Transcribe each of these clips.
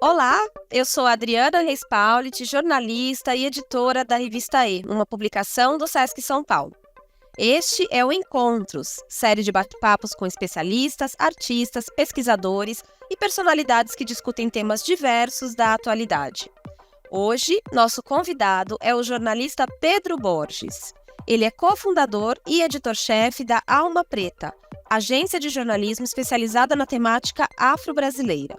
Olá, eu sou Adriana Reis Paulit, jornalista e editora da Revista E, uma publicação do Sesc São Paulo. Este é o Encontros, série de bate-papos com especialistas, artistas, pesquisadores e personalidades que discutem temas diversos da atualidade. Hoje, nosso convidado é o jornalista Pedro Borges. Ele é cofundador e editor-chefe da Alma Preta, agência de jornalismo especializada na temática afro-brasileira.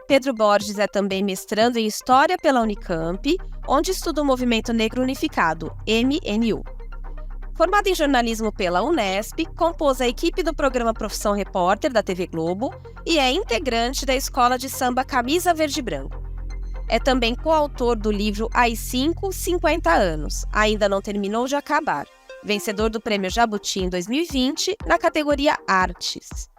Pedro Borges é também mestrando em História pela Unicamp, onde estuda o Movimento Negro Unificado, MNU. Formado em jornalismo pela Unesp, compôs a equipe do programa Profissão Repórter da TV Globo e é integrante da escola de samba Camisa Verde e Branco. É também coautor do livro AI-5, 50 anos, ainda não terminou de acabar, vencedor do Prêmio Jabuti em 2020 na categoria Artes.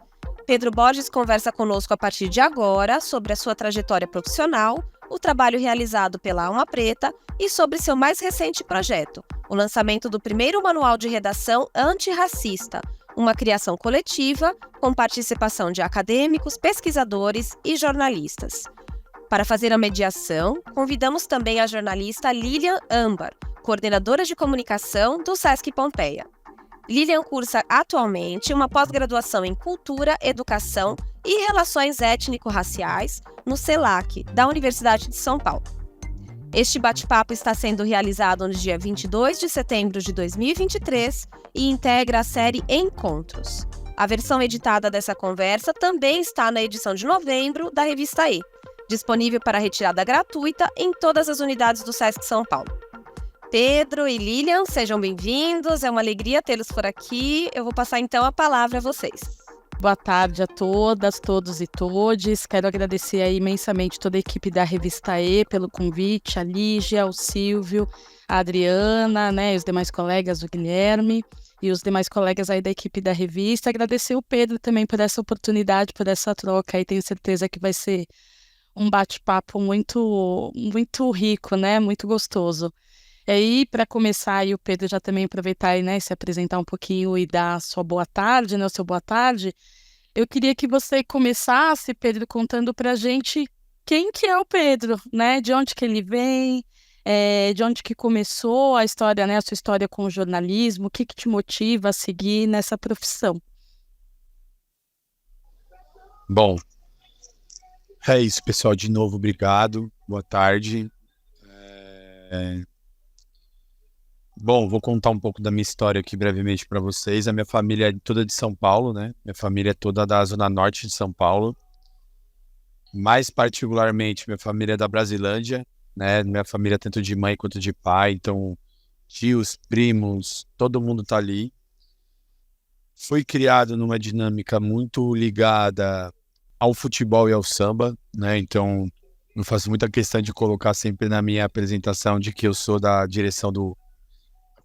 Pedro Borges conversa conosco a partir de agora sobre a sua trajetória profissional, o trabalho realizado pela Alma Preta e sobre seu mais recente projeto, o lançamento do primeiro manual de redação antirracista, uma criação coletiva com participação de acadêmicos, pesquisadores e jornalistas. Para fazer a mediação, convidamos também a jornalista Lilian Ambar, coordenadora de comunicação do Sesc Pompeia. Lilian cursa atualmente uma pós-graduação em Cultura, Educação e Relações Étnico-Raciais no CELAC, da Universidade de São Paulo. Este bate-papo está sendo realizado no dia 22 de setembro de 2023 e integra a série Encontros. A versão editada dessa conversa também está na edição de novembro da Revista E, disponível para retirada gratuita em todas as unidades do Sesc São Paulo. Pedro e Lilian, sejam bem-vindos, é uma alegria tê-los por aqui. Eu vou passar então a palavra a vocês. Boa tarde a todas, todos e todes. Quero agradecer aí imensamente toda a equipe da Revista E pelo convite, a Lígia, o Silvio, a Adriana, os demais colegas, o Guilherme e os demais colegas aí da equipe da revista. Agradecer o Pedro também por essa oportunidade, por essa troca, e tenho certeza que vai ser um bate-papo muito, muito rico, muito gostoso. E aí, para começar, aí, o Pedro já também aproveitar e se apresentar um pouquinho e dar a sua boa tarde, o seu boa tarde, eu queria que você começasse, Pedro, contando para a gente quem que é o Pedro, de onde que ele vem, de onde que começou a história, a sua história com o jornalismo, o que que te motiva a seguir nessa profissão? Bom, é isso, pessoal, de novo, obrigado, boa tarde. Bom, vou contar um pouco da minha história aqui brevemente para vocês. A minha família é toda de São Paulo, Minha família é toda da Zona Norte de São Paulo. Mais particularmente, minha família é da Brasilândia, Minha família tanto de mãe quanto de pai, então tios, primos, todo mundo tá ali. Fui criado numa dinâmica muito ligada ao futebol e ao samba, Então eu faço muita questão de colocar sempre na minha apresentação de que eu sou da direção do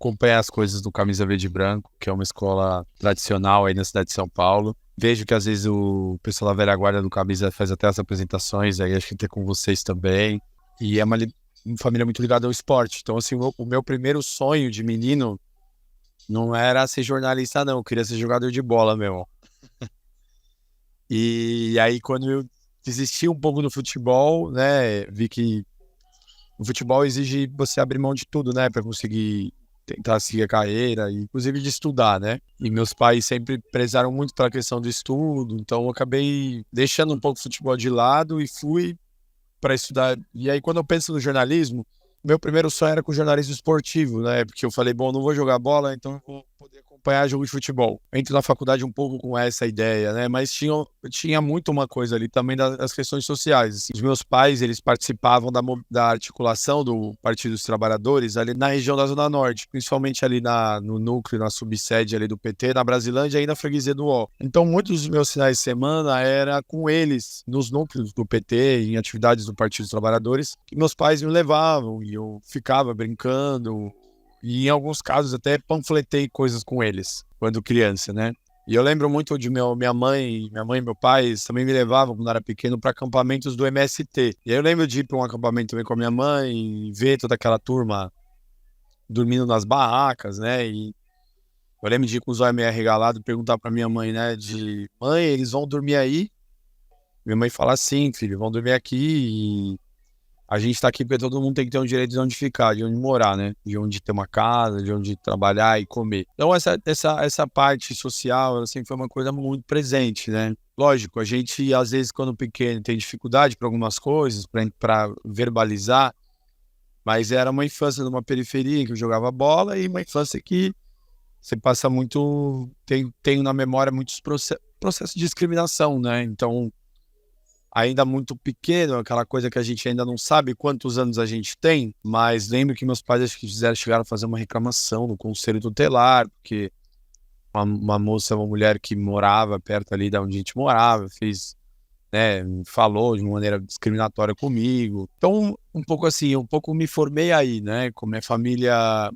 acompanhar as coisas do Camisa Verde e Branco, que é uma escola tradicional aí na cidade de São Paulo. Vejo que às vezes o pessoal da velha guarda do Camisa faz até as apresentações, aí acho que tem com vocês também. E é uma família muito ligada ao esporte. Então, assim, o meu primeiro sonho de menino não era ser jornalista, não. Eu queria ser jogador de bola, meu. E aí, quando eu desisti um pouco do futebol, vi que o futebol exige você abrir mão de tudo, para conseguir tentar seguir a carreira, inclusive de estudar, E meus pais sempre prezaram muito pela questão do estudo, então eu acabei deixando um pouco o futebol de lado e fui para estudar. E aí, quando eu penso no jornalismo, meu primeiro sonho era com jornalismo esportivo, Porque eu falei, bom, não vou jogar bola, então eu vou poder acompanhar jogo de futebol. Entro na faculdade um pouco com essa ideia, Mas tinha muito uma coisa ali também das questões sociais. Assim. Os meus pais, eles participavam da articulação do Partido dos Trabalhadores ali na região da Zona Norte, principalmente ali no núcleo, na subsede ali do PT, na Brasilândia e na freguesia do Ó. Então, muitos dos meus finais de semana era com eles, nos núcleos do PT, em atividades do Partido dos Trabalhadores, que meus pais me levavam e eu ficava brincando. E em alguns casos até panfletei coisas com eles, quando criança, E eu lembro muito de minha mãe e meu pai, eles também me levavam, quando eu era pequeno, para acampamentos do MST. E aí eu lembro de ir para um acampamento também com a minha mãe e ver toda aquela turma dormindo nas barracas, E eu lembro de ir com os olhos meio arregalados e perguntar para minha mãe, mãe, eles vão dormir aí? Minha mãe fala assim, filho, vão dormir aqui e a gente tá aqui porque todo mundo tem que ter um direito de onde ficar, de onde morar, né? De onde ter uma casa, de onde trabalhar e comer. Então, essa parte social, ela sempre foi uma coisa muito presente, né? Lógico, a gente, às vezes, quando pequeno, tem dificuldade para algumas coisas, para verbalizar, mas era uma infância numa periferia que eu jogava bola e uma infância que você passa muito... Tenho na memória muitos processos de discriminação, né? Então, ainda muito pequeno, aquela coisa que a gente ainda não sabe quantos anos a gente tem, mas lembro que meus pais acho que chegaram a fazer uma reclamação no conselho tutelar, porque uma moça, uma mulher que morava perto ali da onde a gente morava, fez, né, falou de uma maneira discriminatória comigo. Então, um pouco assim, um pouco me formei aí, né, com minha família,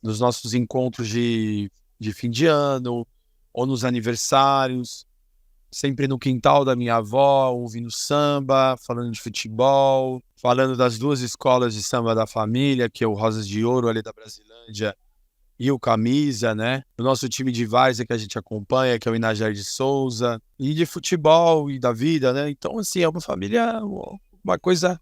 nos nossos encontros de fim de ano, ou nos aniversários, sempre no quintal da minha avó, ouvindo samba, falando de futebol, falando das duas escolas de samba da família, que é o Rosas de Ouro ali da Brasilândia e o Camisa, né? O nosso time de várzea que a gente acompanha, que é o Inajar de Souza, e de futebol e da vida, né? Então, assim, é uma família, uma coisa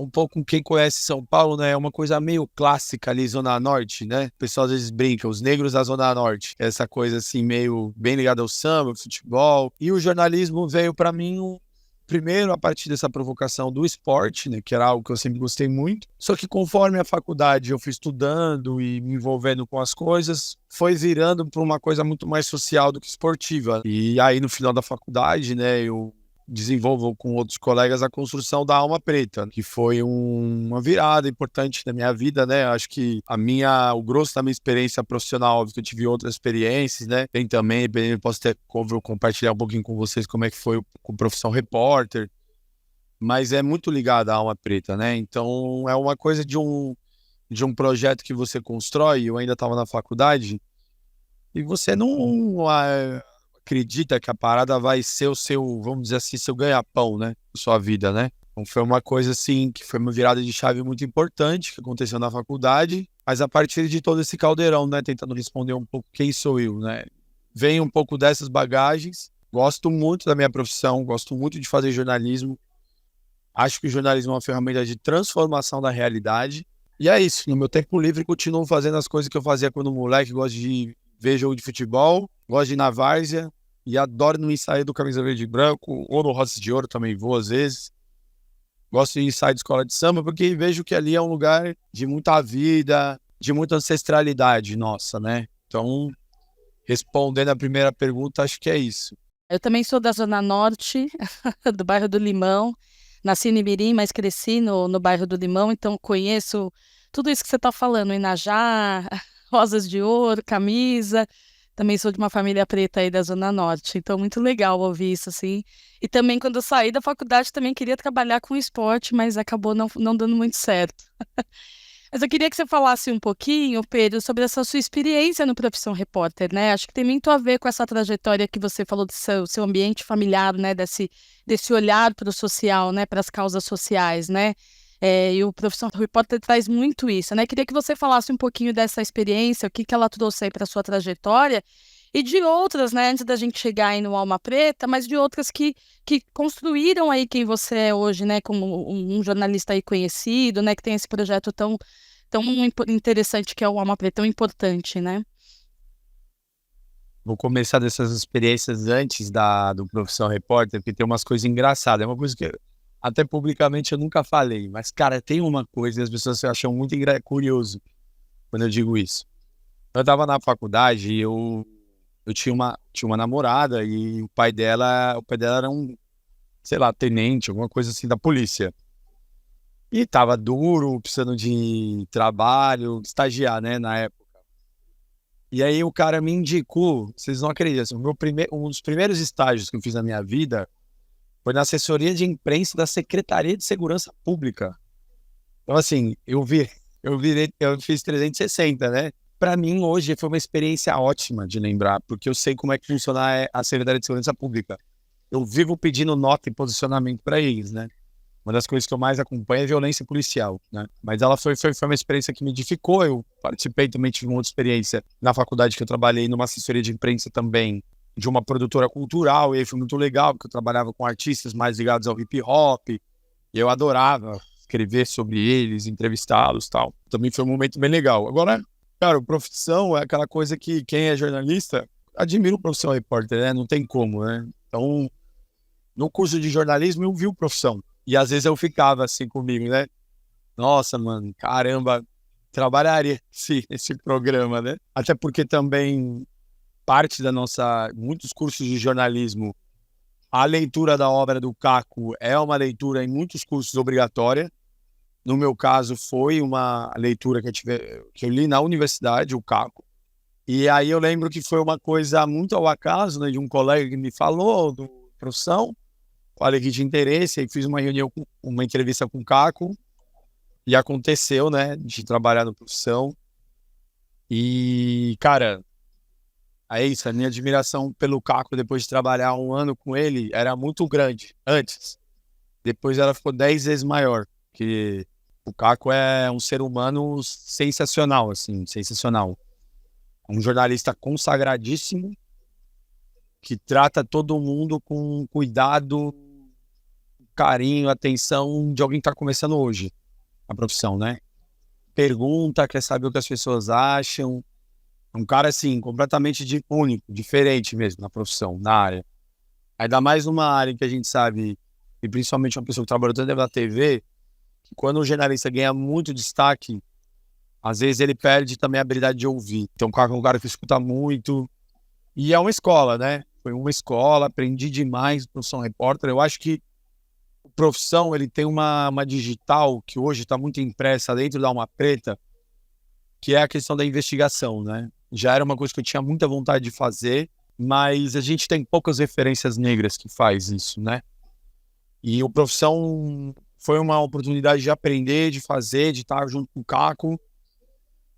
um pouco, quem conhece São Paulo, né? É uma coisa meio clássica ali, Zona Norte, né? O pessoal às vezes brinca, os negros da Zona Norte. Essa coisa assim, meio bem ligada ao samba, ao futebol. E o jornalismo veio para mim primeiro a partir dessa provocação do esporte, né? Que era algo que eu sempre gostei muito. Só que conforme a faculdade eu fui estudando e me envolvendo com as coisas, foi virando para uma coisa muito mais social do que esportiva. E aí no final da faculdade, né? Eu desenvolvo com outros colegas a construção da Alma Preta, que foi uma virada importante na minha vida, né? Acho que o grosso da minha experiência profissional, óbvio que eu tive outras experiências, né? Tem também, eu posso até compartilhar um pouquinho com vocês como é que foi com profissão repórter, mas é muito ligado à Alma Preta, né? Então é uma coisa de um projeto que você constrói. Eu ainda estava na faculdade e você não acredita que a parada vai ser o seu, vamos dizer assim, seu ganha-pão, né? Sua vida, né? Então foi uma coisa assim, que foi uma virada de chave muito importante que aconteceu na faculdade, mas a partir de todo esse caldeirão, né? Tentando responder um pouco quem sou eu, né? Vem um pouco dessas bagagens, gosto muito da minha profissão, gosto muito de fazer jornalismo, acho que o jornalismo é uma ferramenta de transformação da realidade, e é isso, no meu tempo livre continuo fazendo as coisas que eu fazia quando moleque, gosto de ver jogo de futebol, gosto de ir na várzea, e adoro no ensaio do Camisa Verde e Branco, ou no Rosas de Ouro também vou às vezes. Gosto de ensaio de escola de samba, porque vejo que ali é um lugar de muita vida, de muita ancestralidade nossa, né? Então, respondendo a primeira pergunta, acho que é isso. Eu também sou da Zona Norte, do bairro do Limão. Nasci em Imirim, mas cresci no bairro do Limão, então conheço tudo isso que você está falando, Inajá, Rosas de Ouro, Camisa. Também sou de uma família preta aí da Zona Norte, então muito legal ouvir isso, assim. E também, quando eu saí da faculdade, também queria trabalhar com esporte, mas acabou não dando muito certo. Mas eu queria que você falasse um pouquinho, Pedro, sobre essa sua experiência no Profissão Repórter, né? Acho que tem muito a ver com essa trajetória que você falou do seu ambiente familiar, né? Desse olhar para o social, né? Para as causas sociais, né? E o Profissão Repórter traz muito isso, né? Queria que você falasse um pouquinho dessa experiência, o que ela trouxe aí para a sua trajetória e de outras, né? Antes da gente chegar aí no Alma Preta, mas de outras que construíram aí quem você é hoje, né? Como um jornalista aí conhecido, né? Que tem esse projeto tão interessante que é o Alma Preta, tão importante, né? Vou começar dessas experiências antes do Profissão Repórter, porque tem umas coisas engraçadas. É uma coisa que até publicamente eu nunca falei, mas, cara, tem uma coisa e as pessoas acham muito curioso quando eu digo isso. Eu estava na faculdade e eu tinha uma namorada e o pai dela era um, sei lá, tenente, alguma coisa assim da polícia. E tava duro, precisando de trabalho, estagiar, né, na época. E aí o cara me indicou, vocês não acreditam, um dos primeiros estágios que eu fiz na minha vida foi na assessoria de imprensa da Secretaria de Segurança Pública. Então, assim, eu fiz 360, né? Para mim, hoje, foi uma experiência ótima de lembrar, porque eu sei como é que funciona a Secretaria de Segurança Pública. Eu vivo pedindo nota e posicionamento para eles, né? Uma das coisas que eu mais acompanho é violência policial, né? Mas ela foi uma experiência que me edificou. Eu participei também, tive uma outra experiência na faculdade que eu trabalhei numa assessoria de imprensa também, de uma produtora cultural, e aí foi muito legal, porque eu trabalhava com artistas mais ligados ao hip hop, e eu adorava escrever sobre eles, entrevistá-los e tal. Também foi um momento bem legal. Agora, cara, profissão é aquela coisa que quem é jornalista admira o profissão repórter, né? Não tem como, né? Então, no curso de jornalismo eu vi o profissão. E às vezes eu ficava assim comigo, né? Nossa, mano, caramba, trabalharia esse programa, né? Até porque também parte da nossa... Muitos cursos de jornalismo, a leitura da obra do Caco é uma leitura em muitos cursos obrigatória. No meu caso, foi uma leitura que eu li na universidade, o Caco. E aí eu lembro que foi uma coisa muito ao acaso, né, de um colega que me falou do profissão, falei que tinha interesse, aí fiz uma reunião, uma entrevista com o Caco, e aconteceu, né, de trabalhar no profissão. E, cara, é isso, a minha admiração pelo Caco, depois de trabalhar um ano com ele, era muito grande, antes. Depois ela ficou 10 vezes maior, que o Caco é um ser humano sensacional, assim, sensacional. Um jornalista consagradíssimo, que trata todo mundo com cuidado, carinho, atenção de alguém que está começando hoje a profissão, né? Pergunta, quer saber o que as pessoas acham. Um cara, assim, completamente único, diferente mesmo na profissão, na área. Ainda mais numa área que a gente sabe, e principalmente uma pessoa que trabalha tanto na TV, que quando um jornalista ganha muito destaque, às vezes ele perde também a habilidade de ouvir. Então, o cara é um cara que escuta muito. E é uma escola, né? Foi uma escola, aprendi demais profissão repórter. Eu acho que a profissão, ele tem uma digital que hoje está muito impressa dentro da Alma Preta, que é a questão da investigação, né? Já era uma coisa que eu tinha muita vontade de fazer, mas a gente tem poucas referências negras que faz isso, né? E o profissão foi uma oportunidade de aprender, de fazer, de estar junto com o Caco,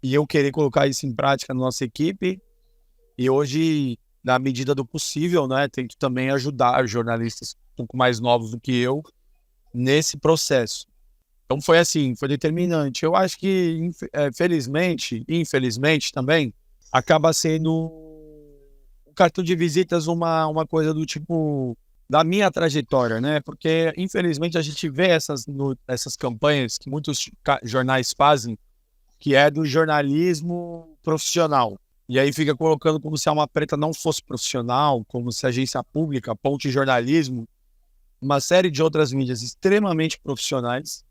e eu querer colocar isso em prática na nossa equipe. E hoje, na medida do possível, né, tento também ajudar jornalistas um pouco mais novos do que eu nesse processo. Então foi assim, foi determinante. Eu acho que, felizmente e infelizmente também, acaba sendo um cartão de visitas uma coisa do tipo da minha trajetória, né? Porque, infelizmente, a gente vê essas campanhas que muitos jornais fazem, que é do jornalismo profissional. E aí fica colocando como se a Alma Preta não fosse profissional, como se a agência pública, Ponte Jornalismo, uma série de outras mídias extremamente profissionais,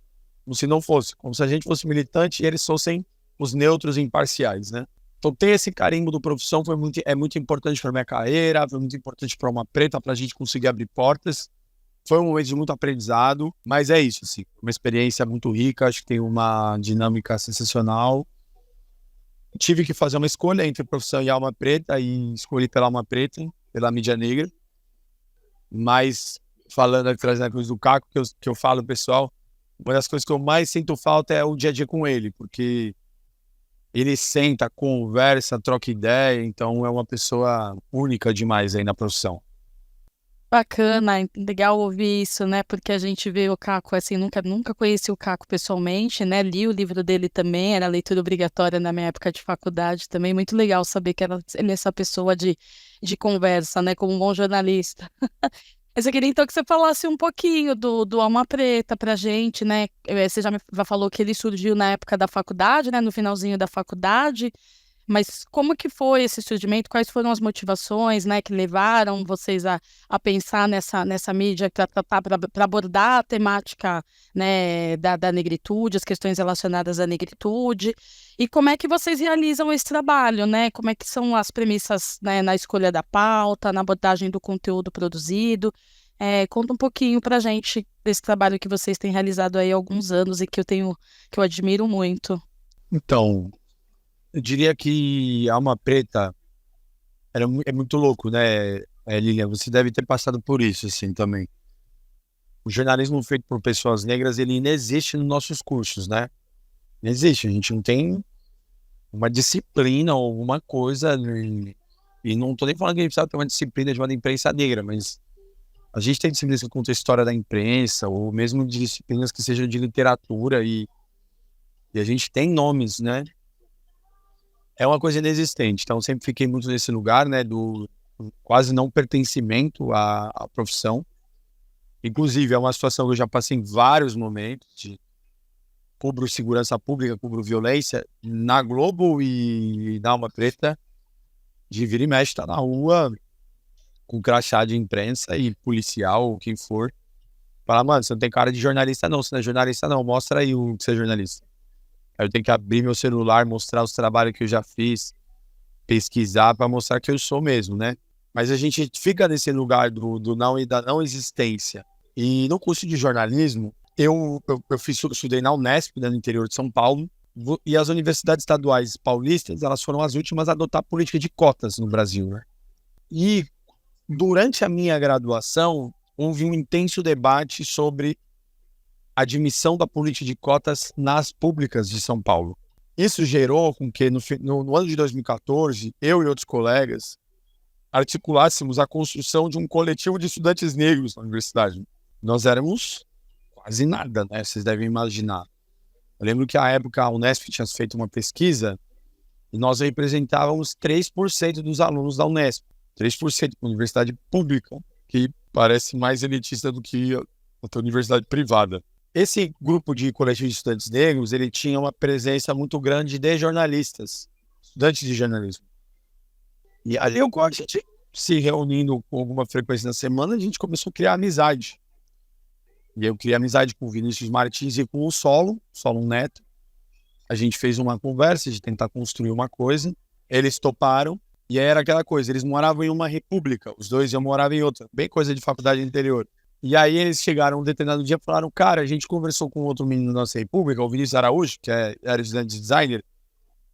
como se não fosse, como se a gente fosse militante e eles fossem os neutros e imparciais, né? Então ter esse carimbo do profissão é muito importante para minha carreira, foi muito importante para Alma Preta, para a gente conseguir abrir portas. Foi um momento de muito aprendizado, mas é isso, assim, uma experiência muito rica, acho que tem uma dinâmica sensacional. Tive que fazer uma escolha entre profissão e Alma Preta, e escolhi pela Alma Preta, pela mídia negra. Mas, falando aqui, trazendo a coisa do Caco, que eu falo, pessoal, uma das coisas que eu mais sinto falta é o dia a dia com ele, porque ele senta, conversa, troca ideia, então é uma pessoa única demais aí na profissão. Bacana, legal ouvir isso, né? Porque a gente vê o Caco, assim, nunca conheci o Caco pessoalmente, né? Li o livro dele também, era leitura obrigatória na minha época de faculdade também. Muito legal saber que ele é essa pessoa de conversa, né? Como um bom jornalista. Mas eu queria então que você falasse um pouquinho do Alma Preta pra gente, né? Você já falou que ele surgiu na época da faculdade, né? No finalzinho da faculdade. Mas como que foi esse surgimento? Quais foram as motivações, né, que levaram vocês a pensar nessa mídia para abordar a temática, né, da negritude, as questões relacionadas à negritude? E como é que vocês realizam esse trabalho, né? Como é que são as premissas, né, na escolha da pauta, na abordagem do conteúdo produzido? Conta um pouquinho para a gente desse trabalho que vocês têm realizado aí há alguns anos e que eu admiro muito. Então, eu diria que a Alma Preta é muito louco, né, Lilian? Você deve ter passado por isso, assim, também. O jornalismo feito por pessoas negras, ele inexiste nos nossos cursos, né? Não existe, a gente não tem uma disciplina ou alguma coisa, e não tô nem falando que a gente precisa ter uma disciplina de uma imprensa negra, mas a gente tem disciplinas que contam a história da imprensa, ou mesmo de disciplinas que sejam de literatura, e a gente tem nomes, né? É uma coisa inexistente, então sempre fiquei muito nesse lugar, né, quase não pertencimento à profissão. Inclusive, é uma situação que eu já passei em vários momentos de cubro segurança pública, cubro violência, na Globo e na Alma Preta, de vira e mexe, tá na rua com crachá de imprensa e policial, ou quem for, fala, mano, você não tem cara de jornalista não, você não é jornalista não, mostra aí o que você é jornalista. Aí eu tenho que abrir meu celular, mostrar os trabalhos que eu já fiz, pesquisar para mostrar que eu sou mesmo, né? Mas a gente fica nesse lugar do não e da não existência. E no curso de jornalismo, eu estudei na Unesp, né, no interior de São Paulo, e as universidades estaduais paulistas, elas foram as últimas a adotar política de cotas no Brasil, né? E durante a minha graduação, houve um intenso debate sobre a admissão da política de cotas nas públicas de São Paulo. Isso gerou com que, no ano de 2014, eu e outros colegas articulássemos a construção de um coletivo de estudantes negros na universidade. Nós éramos quase nada, né? Vocês devem imaginar. Eu lembro que, à época, a Unesp tinha feito uma pesquisa e nós representávamos 3% dos alunos da Unesp. 3% da universidade pública, que parece mais elitista do que a universidade privada. Esse grupo de coletivo de estudantes negros, ele tinha uma presença muito grande de jornalistas, estudantes de jornalismo. E ali, a gente se reunindo com alguma frequência na semana, a gente começou a criar amizade. E eu criei amizade com o Vinícius Martins e com o Solon Neto. A gente fez uma conversa de tentar construir uma coisa. Eles toparam. E aí era aquela coisa, eles moravam em uma república, os dois iam morar em outra, bem coisa de faculdade interior. E aí eles chegaram um determinado dia e falaram, cara, a gente conversou com outro menino da nossa república, o Vinícius Araújo, que era estudante de designer,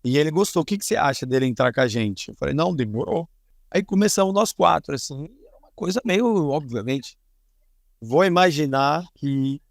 e ele gostou, o que você acha dele entrar com a gente? Eu falei, não, demorou. Aí começamos nós quatro, assim, uma coisa meio, obviamente. Vou imaginar que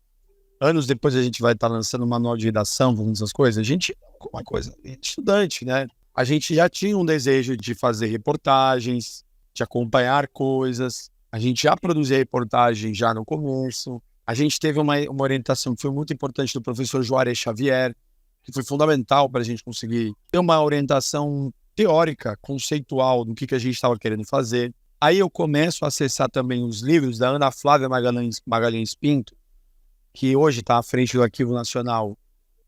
anos depois a gente vai estar lançando um manual de redação, vamos essas coisas, a gente, uma coisa, estudante, né? A gente já tinha um desejo de fazer reportagens, de acompanhar coisas. A gente já produzia reportagem já no começo. A gente teve uma orientação que foi muito importante do professor Juarez Xavier, que foi fundamental para a gente conseguir ter uma orientação teórica, conceitual do que a gente estava querendo fazer. Aí eu começo a acessar também os livros da Ana Flávia Magalhães Pinto, que hoje está à frente do Arquivo Nacional,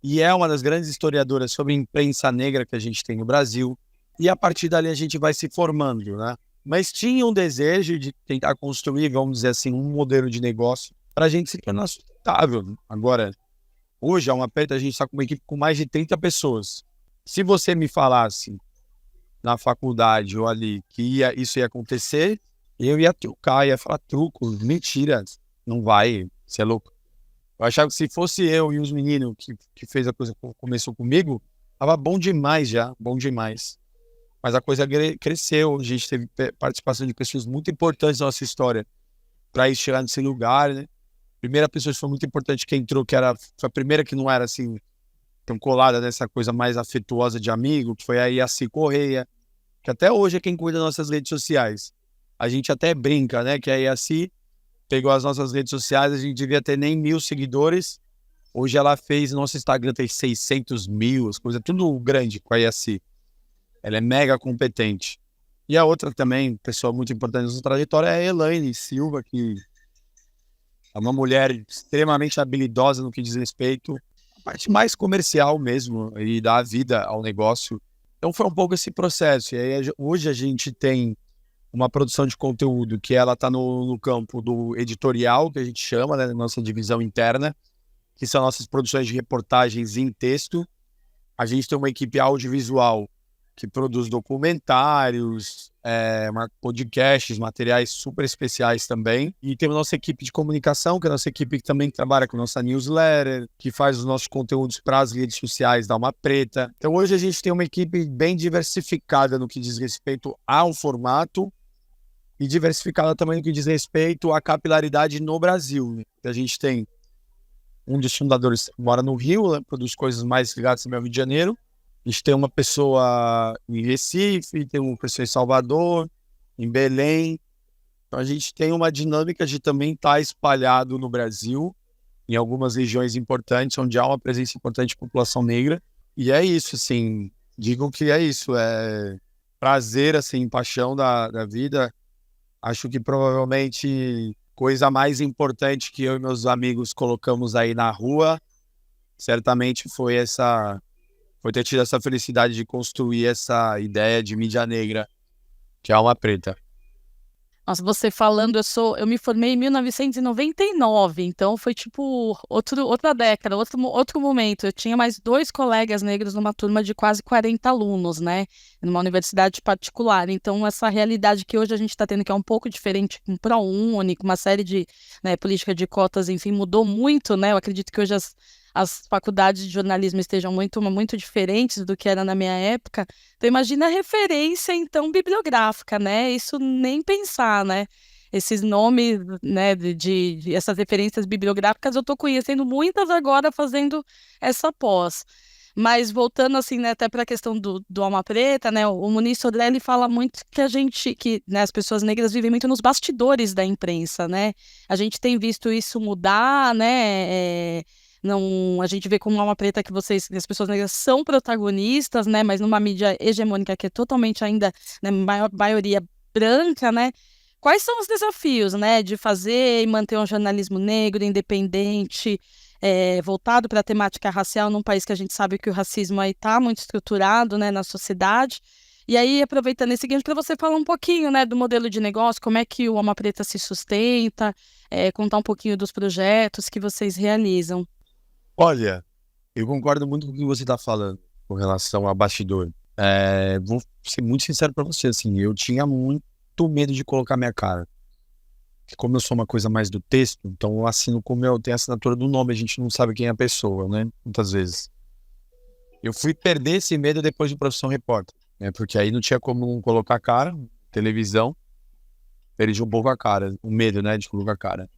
e é uma das grandes historiadoras sobre imprensa negra que a gente tem no Brasil. E a partir dali a gente vai se formando, né? Mas tinha um desejo de tentar construir, vamos dizer assim, um modelo de negócio para a gente se tornar sustentável. Agora, hoje, a Alma Preta, a gente está com uma equipe com mais de 30 pessoas. Se você me falasse na faculdade ou ali que isso ia acontecer, eu ia trucar, ia falar truco, mentira, não vai, você é louco. Eu achava que se fosse eu e os meninos que fez a coisa, começou comigo, tava bom demais já, bom demais. Mas a coisa cresceu, a gente teve participação de pessoas muito importantes na nossa história para ir chegar nesse lugar, né? A primeira pessoa que foi muito importante que entrou, foi a primeira que não era assim, tão colada nessa coisa mais afetuosa de amigo, que foi a Iaci Correia, que até hoje é quem cuida das nossas redes sociais. A gente até brinca, né, que a Iaci pegou as nossas redes sociais, a gente devia ter nem 1.000 seguidores. Hoje ela fez, nosso Instagram tem 600 mil, as coisas tudo grande com a Iaci. Ela é mega competente. E a outra também, pessoa muito importante na sua trajetória, é a Elaine Silva, que é uma mulher extremamente habilidosa no que diz respeito à parte mais comercial mesmo, e dá vida ao negócio. Então foi um pouco esse processo. E aí, hoje a gente tem uma produção de conteúdo que ela está no campo do editorial, que a gente chama, né, nossa divisão interna, que são nossas produções de reportagens em texto. A gente tem uma equipe audiovisual que produz documentários, podcasts, materiais super especiais também. E temos a nossa equipe de comunicação, que é a nossa equipe que também trabalha com a nossa newsletter, que faz os nossos conteúdos para as redes sociais da Alma Preta. Então hoje a gente tem uma equipe bem diversificada no que diz respeito ao formato e diversificada também no que diz respeito à capilaridade no Brasil. A gente tem um dos fundadores que mora no Rio, né, produz coisas mais ligadas ao Rio de Janeiro. A gente tem uma pessoa em Recife, tem uma pessoa em Salvador, em Belém. Então a gente tem uma dinâmica de também estar espalhado no Brasil, em algumas regiões importantes, onde há uma presença importante de população negra. E é isso, assim, digam que é isso. prazer, assim, paixão da vida, acho que provavelmente coisa mais importante que eu e meus amigos colocamos aí na rua, certamente foi ter tido essa felicidade de construir essa ideia de mídia negra, que é a Alma Preta. Nossa, você falando, eu me formei em 1999, então foi tipo outra década, outro momento. Eu tinha mais 2 colegas negros numa turma de quase 40 alunos, né? Numa universidade particular. Então, essa realidade que hoje a gente está tendo, que é um pouco diferente com o ProUni, com uma série de, né, política de cotas, enfim, mudou muito, né? Eu acredito que hoje as faculdades de jornalismo estejam muito diferentes do que era na minha época. Então, imagina a referência, então, bibliográfica, né? Isso nem pensar, né? Esses nomes, né, de essas referências bibliográficas, eu estou conhecendo muitas agora fazendo essa pós. Mas voltando, assim, né, até para a questão do Alma Preta, né, o Muniz Sodré, ele fala muito que né, as pessoas negras vivem muito nos bastidores da imprensa, né? A gente tem visto isso mudar, né? Não, a gente vê como Alma Preta que as pessoas negras são protagonistas, né? Mas numa mídia hegemônica que é totalmente ainda, né, maioria branca, né? Quais são os desafios, né, de fazer e manter um jornalismo negro, independente, voltado para a temática racial, num país que a gente sabe que o racismo aí está muito estruturado, né, na sociedade? E aí, aproveitando esse gancho, para você falar um pouquinho, né, do modelo de negócio, como é que o Alma Preta se sustenta, contar um pouquinho dos projetos que vocês realizam. Olha, eu concordo muito com o que você está falando com relação a bastidor. Vou ser muito sincero para você, assim, eu tinha muito medo de colocar minha cara. Como eu sou uma coisa mais do texto, então eu assino como eu tenho a assinatura do nome, a gente não sabe quem é a pessoa, né? Muitas vezes. Eu fui perder esse medo depois de Profissão Repórter, né? Porque aí não tinha como não colocar a cara, televisão, perdi um pouco a cara, o medo, né, de colocar a cara.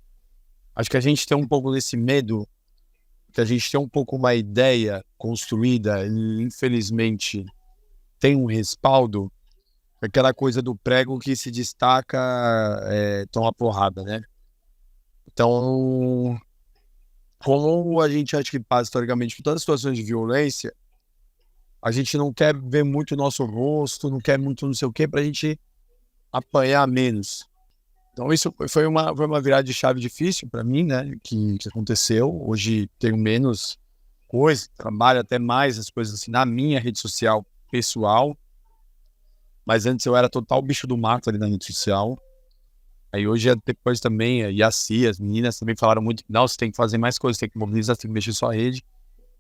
Acho que a gente tem um pouco desse medo, que a gente tem um pouco uma ideia construída e infelizmente tem um respaldo, aquela coisa do prego que se destaca, toma porrada, né? Então, como a gente acha que passa historicamente por todas as situações de violência, a gente não quer ver muito o nosso rosto, não quer muito não sei o quê, pra gente apanhar menos. Então isso foi uma virada de chave difícil para mim, né, que aconteceu. Hoje tenho menos coisa, trabalho até mais as coisas assim na minha rede social pessoal, mas antes eu era total bicho do mato ali na rede social. Aí hoje, depois também, a Yaci, as meninas também falaram muito, não, você tem que fazer mais coisas, tem que mobilizar, tem que mexer sua rede.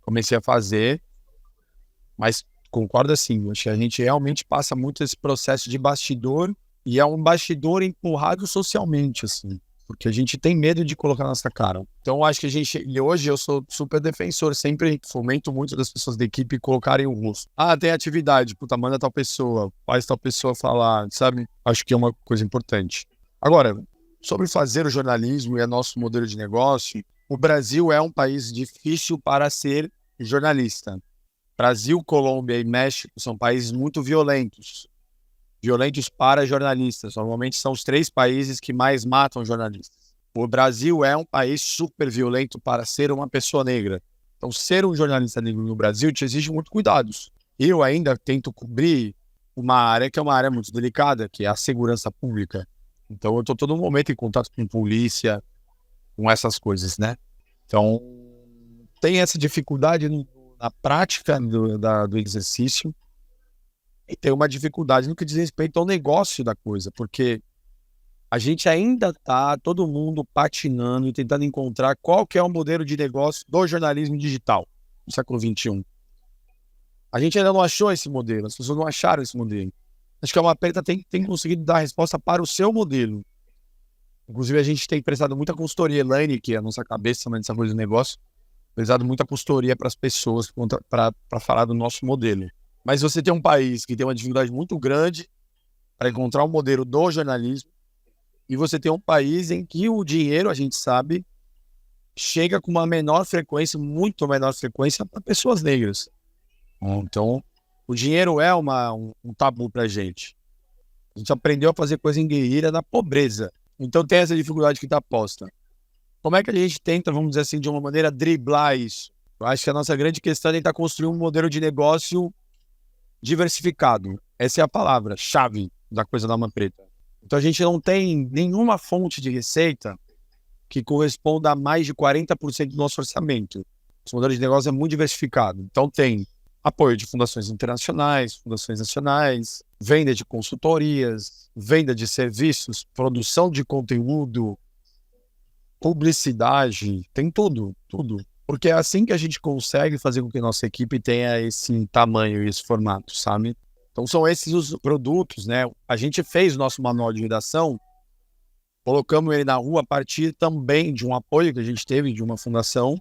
Comecei a fazer, mas concordo assim, acho que a gente realmente passa muito esse processo de bastidor, e é um bastidor empurrado socialmente, assim, porque a gente tem medo de colocar na nossa cara. Então acho que e hoje eu sou super defensor, sempre fomento muito das pessoas da equipe colocarem o rosto. Ah, tem atividade, puta, manda tal pessoa, faz tal pessoa falar, sabe? Acho que é uma coisa importante. Agora, sobre fazer o jornalismo e o nosso modelo de negócio, o Brasil é um país difícil para ser jornalista. Brasil, Colômbia e México são países muito violentos. Violentos para jornalistas. Normalmente são os 3 países que mais matam jornalistas. O Brasil é um país super violento para ser uma pessoa negra. Então, ser um jornalista negro no Brasil te exige muito cuidados. Eu ainda tento cobrir uma área que é uma área muito delicada, que é a segurança pública. Então, eu estou todo momento em contato com polícia, com essas coisas, né? Então, tem essa dificuldade na prática do exercício, e tem uma dificuldade no que diz respeito ao negócio da coisa, porque a gente ainda está, todo mundo patinando e tentando encontrar qual que é o modelo de negócio do jornalismo digital no século XXI. A gente ainda não achou esse modelo, as pessoas não acharam esse modelo. Acho que a Alma Preta tem conseguido dar resposta para o seu modelo. Inclusive, a gente tem prestado muita consultoria, Elaine, que é a nossa cabeça nessa coisa de negócio, prestado muita consultoria para as pessoas para falar do nosso modelo. Mas você tem um país que tem uma dificuldade muito grande para encontrar um modelo do jornalismo, e você tem um país em que o dinheiro, a gente sabe, chega com uma menor frequência, muito menor frequência, para pessoas negras. Então, o dinheiro é um tabu pra gente. A gente aprendeu a fazer coisa em guerrilha na pobreza. Então tem essa dificuldade que está posta. Como é que a gente tenta, vamos dizer assim, de uma maneira, driblar isso? Eu acho que a nossa grande questão é tentar construir um modelo de negócio diversificado. Essa é a palavra-chave da coisa da Alma Preta. Então a gente não tem nenhuma fonte de receita que corresponda a mais de 40% do nosso orçamento. Esse modelo de negócio é muito diversificado. Então tem apoio de fundações internacionais, fundações nacionais, venda de consultorias, venda de serviços, produção de conteúdo, publicidade, tem tudo. Porque é assim que a gente consegue fazer com que a nossa equipe tenha esse tamanho e esse formato, sabe? Então são esses os produtos, né? A gente fez o nosso manual de redação, colocamos ele na rua a partir também de um apoio que a gente teve de uma fundação,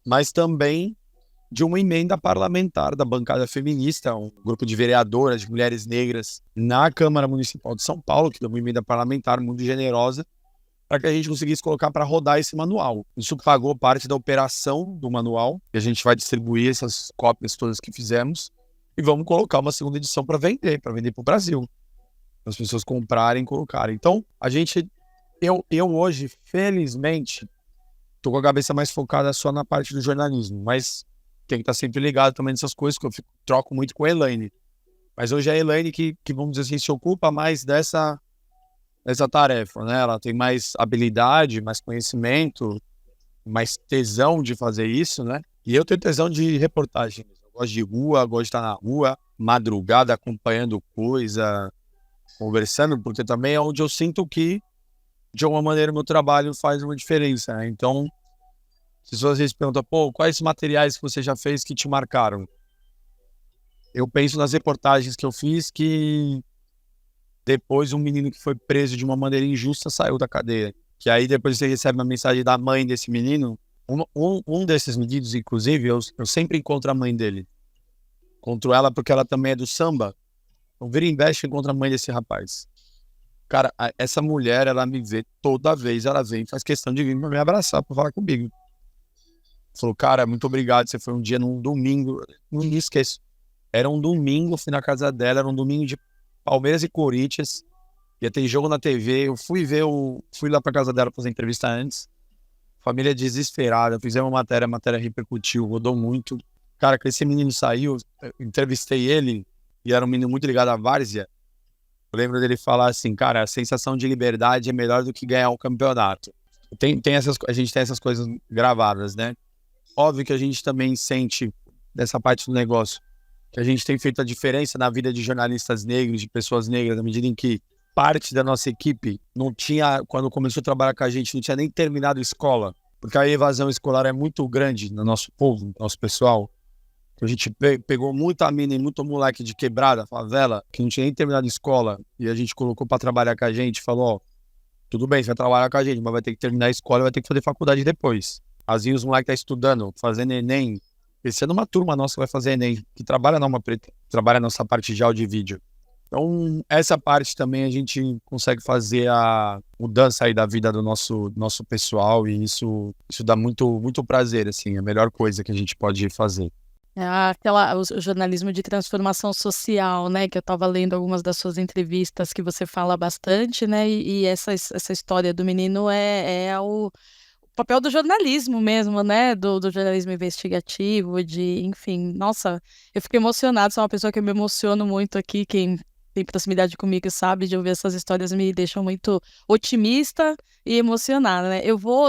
mas também de uma emenda parlamentar da bancada feminista, um grupo de vereadoras, de mulheres negras na Câmara Municipal de São Paulo, que deu uma emenda parlamentar muito generosa, para que a gente conseguisse colocar para rodar esse manual. Isso pagou parte da operação do manual, e a gente vai distribuir essas cópias todas que fizemos, e vamos colocar uma segunda edição para vender para o Brasil. Para as pessoas comprarem e colocarem. Então, eu hoje, felizmente, estou com a cabeça mais focada só na parte do jornalismo, mas tem que estar sempre ligado também nessas coisas, que eu troco muito com a Elaine. Mas hoje é a Elaine que, vamos dizer assim, se ocupa mais dessa tarefa, né? Ela tem mais habilidade, mais conhecimento, mais tesão de fazer isso, né? E eu tenho tesão de reportagem. Eu gosto de rua, gosto de estar na rua, madrugada, acompanhando coisa, conversando, porque também é onde eu sinto que, de alguma maneira, o meu trabalho faz uma diferença, né? Então, se as pessoas às vezes perguntam, quais materiais que você já fez que te marcaram? Eu penso nas reportagens que eu fiz que depois um menino que foi preso de uma maneira injusta saiu da cadeia. Que aí depois você recebe uma mensagem da mãe desse menino. Um desses meninos, inclusive, eu sempre encontro a mãe dele. Encontro ela porque ela também é do samba. Então vira e mexe, encontro a mãe desse rapaz. Cara, essa mulher, ela me vê toda vez, ela vem e faz questão de vir pra me abraçar, pra falar comigo. Falou, cara, muito obrigado, você foi um dia num domingo, não me esqueço. Era um domingo, fui na casa dela, era um domingo de Palmeiras e Corinthians, ia ter jogo na TV, eu fui lá pra casa dela fazer entrevista antes, família desesperada, fizemos uma matéria, a matéria repercutiu, rodou muito. Cara, que esse menino saiu, entrevistei ele, e era um menino muito ligado à várzea. Eu lembro dele falar assim, cara, a sensação de liberdade é melhor do que ganhar um campeonato. A gente tem essas coisas gravadas, né? Óbvio que a gente também sente dessa parte do negócio que a gente tem feito a diferença na vida de jornalistas negros, de pessoas negras, na medida em que parte da nossa equipe não tinha, quando começou a trabalhar com a gente, não tinha nem terminado escola, porque a evasão escolar é muito grande no nosso povo, no nosso pessoal. A gente pegou muita mina e muito moleque de quebrada, favela, que não tinha nem terminado escola, e a gente colocou para trabalhar com a gente, falou, tudo bem, você vai trabalhar com a gente, mas vai ter que terminar a escola e vai ter que fazer faculdade depois. Assim, os moleques estão estudando, fazendo Enem. Esse ano uma turma nossa vai fazer Enem, que trabalha na Alma Preta, trabalha nessa parte de áudio e vídeo. Então, essa parte também a gente consegue fazer a mudança aí da vida do nosso pessoal, e isso dá muito, muito prazer, assim, a melhor coisa que a gente pode fazer. O jornalismo de transformação social, né, que eu estava lendo algumas das suas entrevistas que você fala bastante, né, e essa história do menino é o papel do jornalismo mesmo, né, do jornalismo investigativo, enfim, nossa, eu fico emocionada, sou uma pessoa que eu me emociono muito aqui, quem tem proximidade comigo sabe, de ouvir essas histórias me deixam muito otimista e emocionada, né.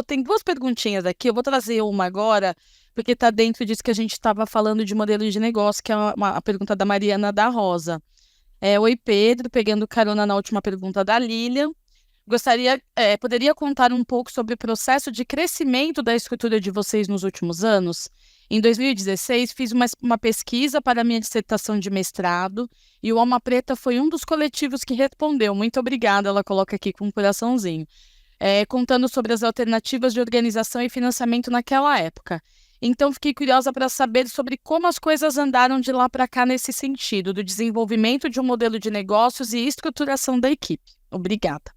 Tem duas perguntinhas aqui, eu vou trazer uma agora, porque está dentro disso que a gente estava falando de modelo de negócio, que é a pergunta da Mariana da Rosa. Oi, Pedro, pegando carona na última pergunta da Lilian. Poderia contar um pouco sobre o processo de crescimento da estrutura de vocês nos últimos anos? Em 2016, fiz uma pesquisa para a minha dissertação de mestrado e o Alma Preta foi um dos coletivos que respondeu. Muito obrigada, ela coloca aqui com um coraçãozinho. Contando sobre as alternativas de organização e financiamento naquela época. Então, fiquei curiosa para saber sobre como as coisas andaram de lá para cá nesse sentido, do desenvolvimento de um modelo de negócios e estruturação da equipe. Obrigada.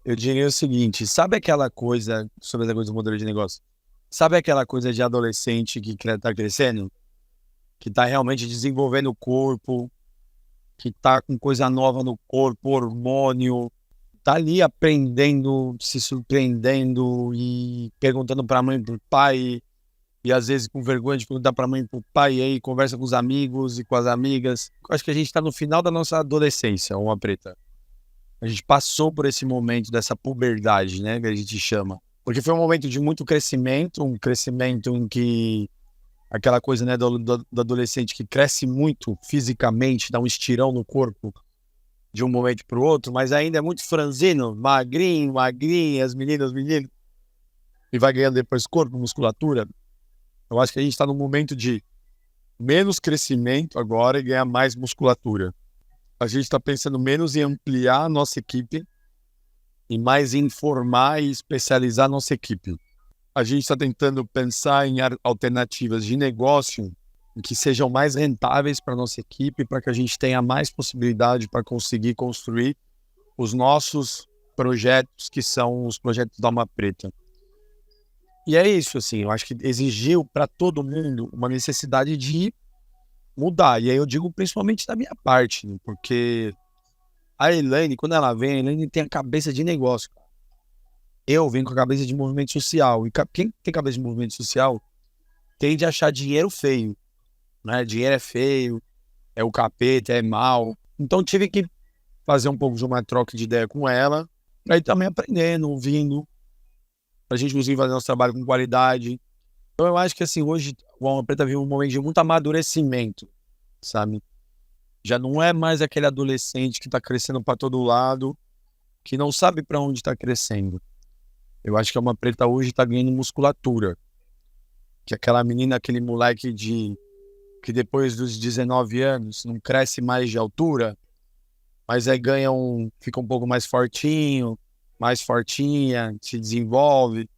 Eu diria o seguinte, sabe aquela coisa sobre a coisa do modelo de negócio? Sabe aquela coisa de adolescente que está crescendo? Que está realmente desenvolvendo o corpo, que está com coisa nova no corpo, hormônio, está ali aprendendo, se surpreendendo e perguntando para a mãe e para o pai, e às vezes com vergonha de perguntar para a mãe e para o pai, e aí conversa com os amigos e com as amigas. Eu acho que a gente está no final da nossa adolescência, uma preta. A gente passou por esse momento dessa puberdade, né, que a gente chama. Porque foi um momento de muito crescimento, um crescimento em que aquela coisa, né, do adolescente que cresce muito fisicamente, dá um estirão no corpo de um momento para o outro, mas ainda é muito franzino, magrinho, magrinha, as meninas, meninos, e vai ganhando depois corpo, musculatura. Eu acho que a gente está num momento de menos crescimento agora e ganhar mais musculatura. A gente está pensando menos em ampliar a nossa equipe e mais em formar e especializar a nossa equipe. A gente está tentando pensar em alternativas de negócio que sejam mais rentáveis para a nossa equipe, para que a gente tenha mais possibilidade para conseguir construir os nossos projetos, que são os projetos da Alma Preta. E é isso, assim, eu acho que exigiu para todo mundo uma necessidade de mudar. E aí eu digo principalmente da minha parte, né? Porque a Elaine, quando ela vem, a Elaine tem a cabeça de negócio. Eu venho com a cabeça de movimento social. E quem tem cabeça de movimento social tende a achar dinheiro feio, né? Dinheiro é feio, é o capeta, é mal. Então tive que fazer um pouco de uma troca de ideia com ela, aí também aprendendo, ouvindo, pra gente conseguir fazer nosso trabalho com qualidade. Então eu acho que assim, hoje o Alma Preta vive um momento de muito amadurecimento, sabe? Já não é mais aquele adolescente que tá crescendo para todo lado, que não sabe para onde tá crescendo. Eu acho que a Alma Preta hoje tá ganhando musculatura. Que aquela menina, aquele moleque que depois dos 19 anos não cresce mais de altura, mas aí fica um pouco mais fortinho, mais fortinha, se desenvolve.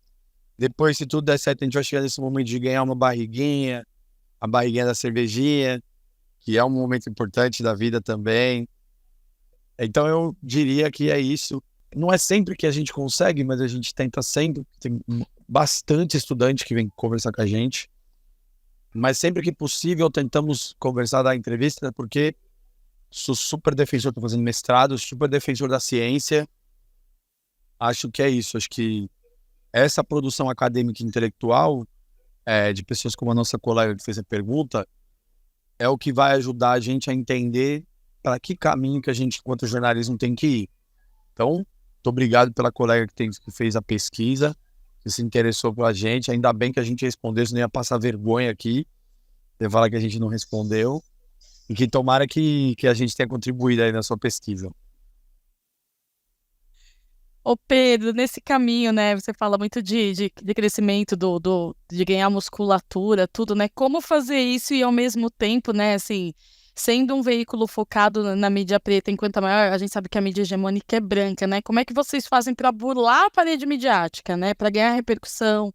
Depois, se tudo der certo, a gente vai chegar nesse momento de ganhar uma barriguinha, a barriguinha da cervejinha, que é um momento importante da vida também. Então eu diria que é isso. Não é sempre que a gente consegue, mas a gente tenta sempre. Tem bastante estudante que vem conversar com a gente. Mas sempre que possível tentamos conversar, dar entrevista, porque sou super defensor, estou fazendo mestrado, super defensor da ciência. Acho que é isso. Acho que essa produção acadêmica e intelectual, de pessoas como a nossa colega que fez a pergunta, é o que vai ajudar a gente a entender para que caminho que a gente, enquanto jornalismo, tem que ir. Então, muito obrigado pela colega que fez a pesquisa, que se interessou pela gente. Ainda bem que a gente respondeu, senão ia passar vergonha aqui, de falar que a gente não respondeu. E que tomara que a gente tenha contribuído aí na sua pesquisa. Ô Pedro, nesse caminho, né, você fala muito de crescimento, de ganhar musculatura, tudo, né, como fazer isso e ao mesmo tempo, né, assim, sendo um veículo focado na mídia preta, enquanto a gente sabe que a mídia hegemônica é branca, né, como é que vocês fazem para burlar a parede midiática, né, para ganhar repercussão,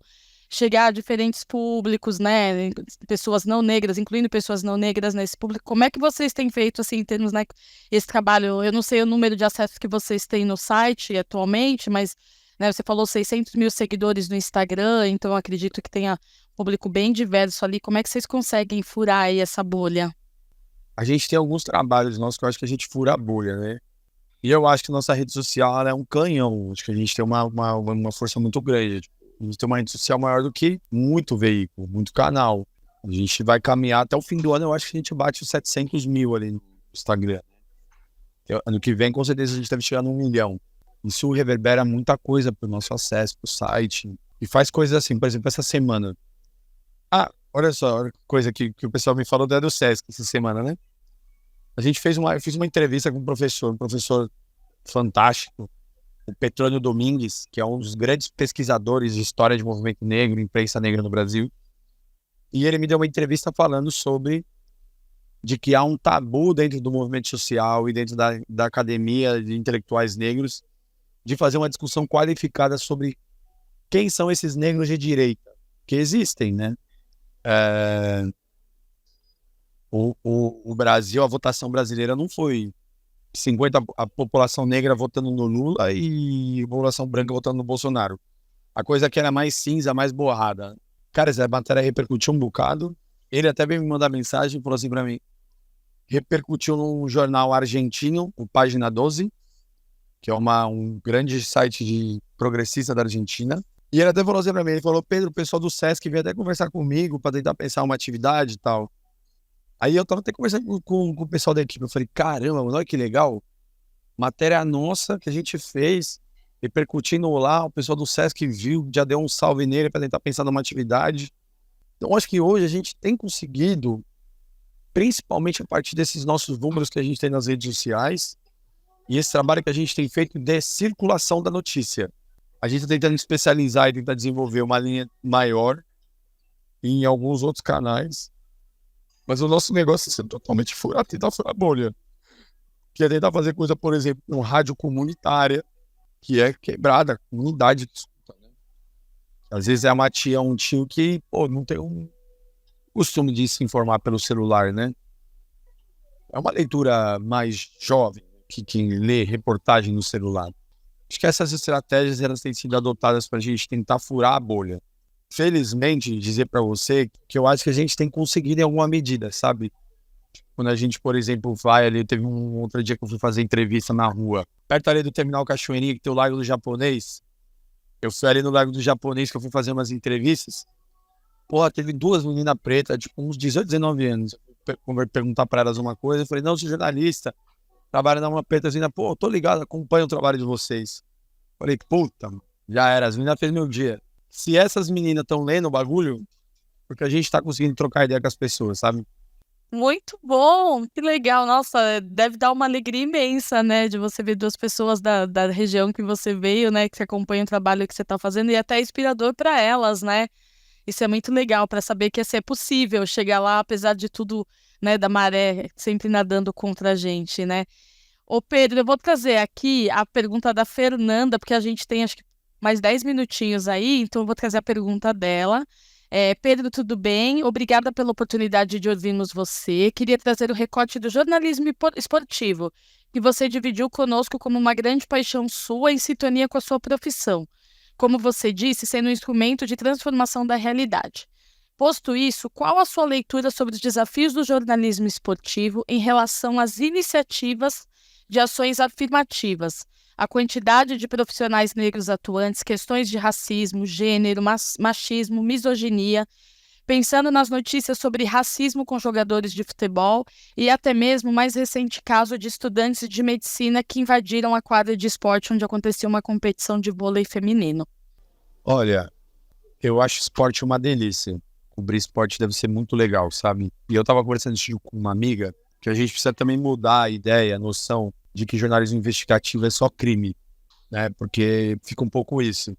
chegar a diferentes públicos, né, pessoas não negras, incluindo pessoas não negras nesse público, como é que vocês têm feito, assim, em termos, né, esse trabalho, eu não sei o número de acessos que vocês têm no site atualmente, mas, né, você falou 600 mil seguidores no Instagram, então eu acredito que tenha um público bem diverso ali, como é que vocês conseguem furar aí essa bolha? A gente tem alguns trabalhos nossos que eu acho que a gente fura a bolha, né? E eu acho que nossa rede social ela é um canhão, acho que a gente tem uma força muito grande. A gente tem uma rede social maior do que muito veículo, muito canal. A gente vai caminhar até o fim do ano, eu acho que a gente bate os 700 mil ali no Instagram. Ano que vem, com certeza, a gente deve chegar no 1 milhão. Isso reverbera muita coisa para o nosso acesso, para o site. E faz coisas assim, por exemplo, essa semana. Olha só, coisa que o pessoal me falou do Sesc essa semana, né? Eu fiz uma entrevista com um professor fantástico, o Petrônio Domingues, que é um dos grandes pesquisadores de história de movimento negro, imprensa negra no Brasil. E ele me deu uma entrevista falando de que há um tabu dentro do movimento social e dentro da academia de intelectuais negros de fazer uma discussão qualificada sobre quem são esses negros de direita, que existem, né? O Brasil, a votação brasileira não foi 50% a população negra votando no Lula e a população branca votando no Bolsonaro. A coisa que era mais cinza, mais borrada. Cara, essa matéria repercutiu um bocado. Ele até veio me mandar mensagem e falou assim pra mim. Repercutiu num jornal argentino, o Página 12, que é um grande site de progressista da Argentina. E ele até falou assim pra mim, ele falou, Pedro, o pessoal do Sesc veio até conversar comigo pra tentar pensar uma atividade e tal. Aí eu tava até conversando com o pessoal da equipe, eu falei, caramba, mano, olha que legal. Matéria nossa que a gente fez, repercutindo lá, o pessoal do Sesc viu, já deu um salve nele pra tentar pensar numa atividade. Então acho que hoje a gente tem conseguido, principalmente a partir desses nossos números que a gente tem nas redes sociais, e esse trabalho que a gente tem feito de circulação da notícia. A gente está tentando especializar e tentar desenvolver uma linha maior em alguns outros canais, mas o nosso negócio é ser totalmente furar, tentar furar a bolha. Que é tentar fazer coisa, por exemplo, com rádio comunitária, que é quebrada, comunidade que escuta, né? Às vezes é uma tia, um tio que, pô, não tem um costume de se informar pelo celular, né? É uma leitura mais jovem que lê reportagem no celular. Acho que essas estratégias elas têm sido adotadas para a gente tentar furar a bolha. Felizmente, dizer para você que eu acho que a gente tem conseguido em alguma medida, sabe? Quando a gente, por exemplo, vai ali, teve um outro dia que eu fui fazer entrevista na rua, perto ali do Terminal Cachoeirinha, que tem o Largo do Japonês. Eu fui ali no Largo do Japonês que eu fui fazer umas entrevistas. Porra, teve duas meninas pretas, tipo, uns 18, 19 anos. Perguntar para elas uma coisa, eu falei, não, eu sou jornalista, trabalho na uma pretazinha, pô, tô ligado, acompanho o trabalho de vocês. Falei, puta, já era, as meninas fez meu dia. Se essas meninas estão lendo o bagulho, porque a gente tá conseguindo trocar ideia com as pessoas, sabe? Muito bom, que legal. Nossa, deve dar uma alegria imensa, né? De você ver duas pessoas da região que você veio, né? Que você acompanha o trabalho que você tá fazendo e até inspirador para elas, né? Isso é muito legal para saber que assim, é possível chegar lá, apesar de tudo, né? Da maré sempre nadando contra a gente, né? Ô Pedro, eu vou trazer aqui a pergunta da Fernanda, porque a gente tem acho que mais 10 minutinhos aí, então eu vou trazer a pergunta dela. Pedro, tudo bem? Obrigada pela oportunidade de ouvirmos você. Queria trazer o recorte do jornalismo esportivo, que você dividiu conosco como uma grande paixão sua em sintonia com a sua profissão. Como você disse, sendo um instrumento de transformação da realidade. Posto isso, qual a sua leitura sobre os desafios do jornalismo esportivo em relação às iniciativas de ações afirmativas, a quantidade de profissionais negros atuantes, questões de racismo, gênero, machismo, misoginia, pensando nas notícias sobre racismo com jogadores de futebol e até mesmo o mais recente caso de estudantes de medicina que invadiram a quadra de esporte onde acontecia uma competição de vôlei feminino. Olha, eu acho esporte uma delícia. Cobrir esporte deve ser muito legal, sabe? E eu tava conversando isso com uma amiga, que a gente precisa também mudar a ideia, a noção de que jornalismo investigativo é só crime, né? Porque fica um pouco isso.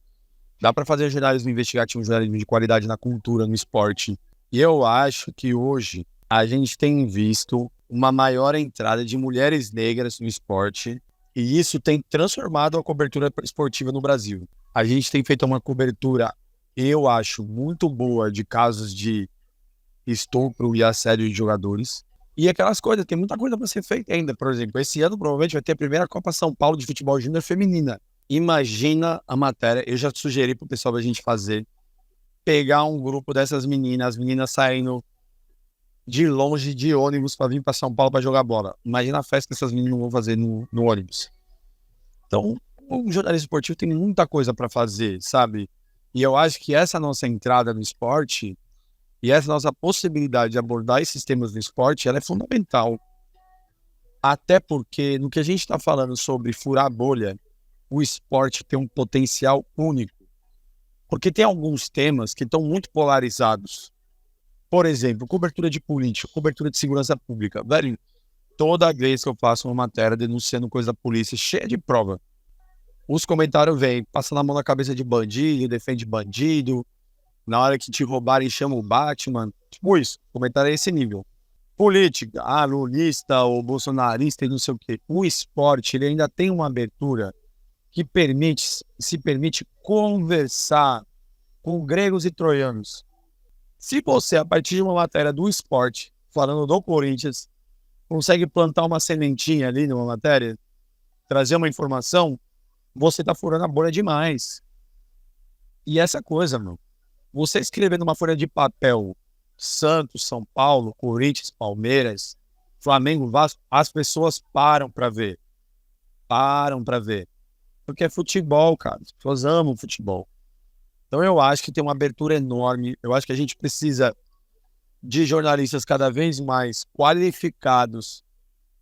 Dá para fazer jornalismo investigativo, jornalismo de qualidade na cultura, no esporte. E eu acho que hoje a gente tem visto uma maior entrada de mulheres negras no esporte e isso tem transformado a cobertura esportiva no Brasil. A gente tem feito uma cobertura, eu acho, muito boa de casos de estupro e assédio de jogadores. E aquelas coisas, tem muita coisa para ser feita ainda. Por exemplo, esse ano provavelmente vai ter a primeira Copa São Paulo de futebol júnior feminina. Imagina a matéria, eu já sugeri pro pessoal da gente fazer, pegar um grupo dessas meninas, as meninas saindo de longe de ônibus para vir para São Paulo para jogar bola. Imagina a festa que essas meninas vão fazer no ônibus. Então, o jornalismo esportivo tem muita coisa para fazer, sabe? E eu acho que essa nossa entrada no esporte e essa nossa possibilidade de abordar esses temas no esporte, ela é fundamental. Até porque, no que a gente está falando sobre furar a bolha, o esporte tem um potencial único. Porque tem alguns temas que estão muito polarizados. Por exemplo, cobertura de política, cobertura de segurança pública. Velho, toda vez que eu faço uma matéria denunciando coisa da polícia, cheia de prova, os comentários vêm, passando a mão na cabeça de bandido, defende bandido, na hora que te roubarem chama o Batman. Tipo isso, o comentário é esse nível. Política, lulista ou bolsonarista e não sei o quê. O esporte, ele ainda tem uma abertura que se permite conversar com gregos e troianos. Se você, a partir de uma matéria do esporte, falando do Corinthians, consegue plantar uma sementinha ali numa matéria, trazer uma informação, você tá furando a bolha demais. E essa coisa, meu, você escrever numa folha de papel Santos, São Paulo, Corinthians, Palmeiras, Flamengo, Vasco, as pessoas param para ver. Param para ver. Porque é futebol, cara. As pessoas amam futebol. Então eu acho que tem uma abertura enorme, eu acho que a gente precisa de jornalistas cada vez mais qualificados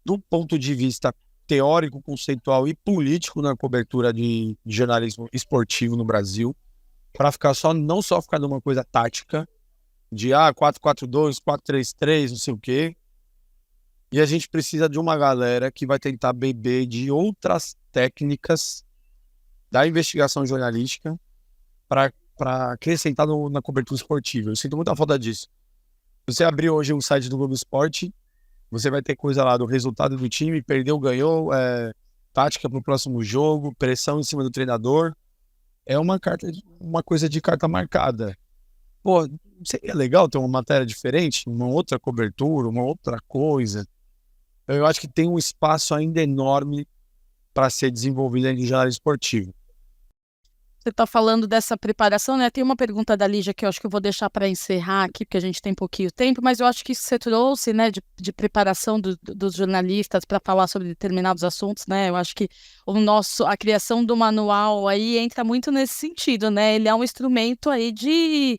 do ponto de vista teórico, conceitual e político na cobertura de jornalismo esportivo no Brasil, para ficar não só ficar numa coisa tática, de 4-4-2, 4-3-3, não sei o quê. E a gente precisa de uma galera que vai tentar beber de outras técnicas da investigação jornalística para acrescentar na cobertura esportiva. Eu sinto muita falta disso. Você abrir hoje um site do Globo Esporte, você vai ter coisa lá do resultado do time, perdeu, ganhou, tática para o próximo jogo, pressão em cima do treinador. É uma coisa de carta marcada. Pô, seria legal ter uma matéria diferente, uma outra cobertura, uma outra coisa. Eu acho que tem um espaço ainda enorme para ser desenvolvido em jornalismo esportivo. Você está falando dessa preparação, né? Tem uma pergunta da Lígia que eu acho que eu vou deixar para encerrar aqui, porque a gente tem pouquinho tempo, mas eu acho que isso você trouxe, né, de preparação dos jornalistas para falar sobre determinados assuntos, né? Eu acho que a criação do manual aí entra muito nesse sentido, né? Ele é um instrumento aí de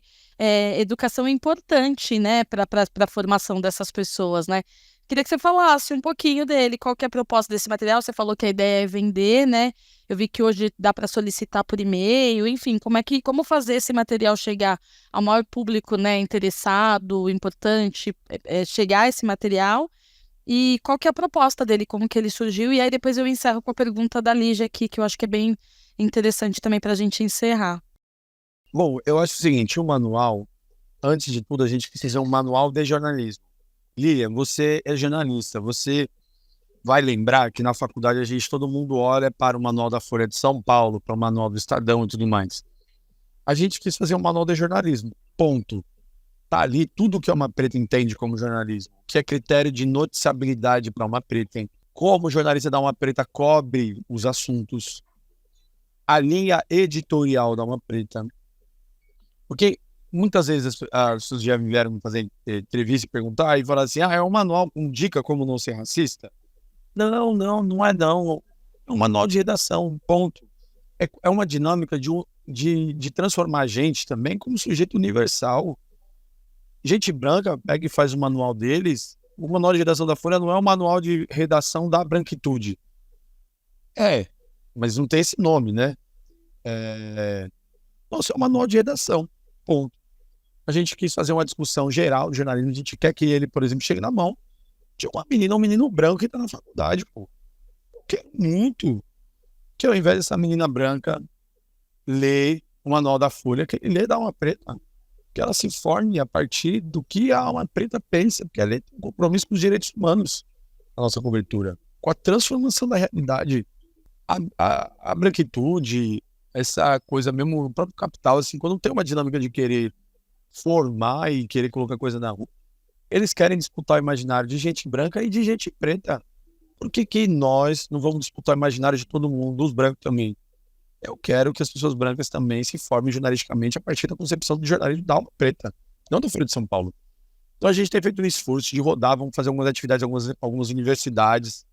educação importante, né, para a formação dessas pessoas, né? Queria que você falasse um pouquinho dele, qual que é a proposta desse material. Você falou que a ideia é vender, né? Eu vi que hoje dá para solicitar por e-mail, enfim, como fazer esse material chegar ao maior público, né, interessado, importante, chegar a esse material, e qual que é a proposta dele, como que ele surgiu, e aí depois eu encerro com a pergunta da Lígia aqui, que eu acho que é bem interessante também para a gente encerrar. Bom, eu acho o seguinte, o manual, antes de tudo, a gente precisa de um manual de jornalismo. Lilian, você é jornalista, você vai lembrar que na faculdade todo mundo olha para o manual da Folha de São Paulo, para o manual do Estadão e tudo mais. A gente quis fazer um manual de jornalismo, ponto. Tá ali tudo que uma preta entende como jornalismo, que é critério de noticiabilidade para uma preta, hein? Como o jornalista da uma preta cobre os assuntos, a linha editorial da uma preta. Porque muitas vezes as pessoas já vieram me fazer entrevista e perguntar e falar assim, é um manual com dica como não ser racista? Não é não. É um manual de redação, ponto. É uma dinâmica de transformar a gente também como sujeito universal. Gente branca pega e faz o manual deles. O manual de redação da Folha não é um manual de redação da branquitude. Mas não tem esse nome, né? Nossa, é um manual de redação, ponto. A gente quis fazer uma discussão geral do jornalismo. A gente quer que ele, por exemplo, chegue na mão de uma menina, um menino branco que está na faculdade, pô. Eu quero muito que ao invés dessa menina branca ler o manual da Folha, que ele lê da Alma Preta, que ela se informe a partir do que a Alma Preta pensa, porque ela tem um compromisso com os direitos humanos na nossa cobertura, com a transformação da realidade. A branquitude, essa coisa mesmo, o próprio capital, assim, quando tem uma dinâmica de querer formar e querer colocar coisa na rua, eles querem disputar o imaginário de gente branca e de gente preta. Por que nós não vamos disputar o imaginário de todo mundo, dos brancos também? Eu quero que as pessoas brancas também se formem jornalisticamente a partir da concepção do jornalismo da Alma Preta, não da Folha de São Paulo. Então a gente tem feito um esforço de rodar, vamos fazer algumas atividades em algumas universidades.